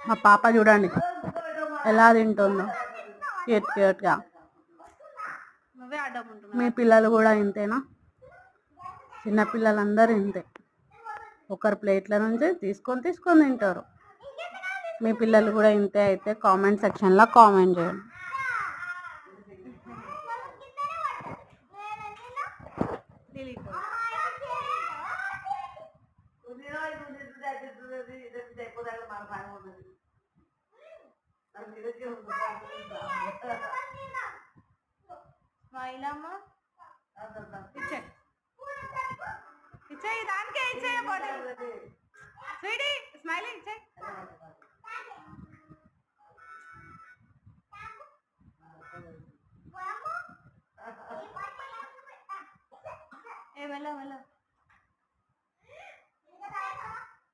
మా పాప చూడండి ఎలా తింటుందో క్యూట్ క్యూట్గా. మీ పిల్లలు కూడా ఇంతేనా? చిన్నపిల్లలందరూ ఇంతే, ఒకరి ప్లేట్ల నుంచి తీసుకొని తింటారు. మీ పిల్లలు కూడా ఇంతే అయితే కామెంట్ సెక్షన్లో కామెంట్ చేయండి. ఇచ్చే దానికే ఇచ్చే స్వీటీ స్మైలీ ఇచ్చే. వెళ్ళ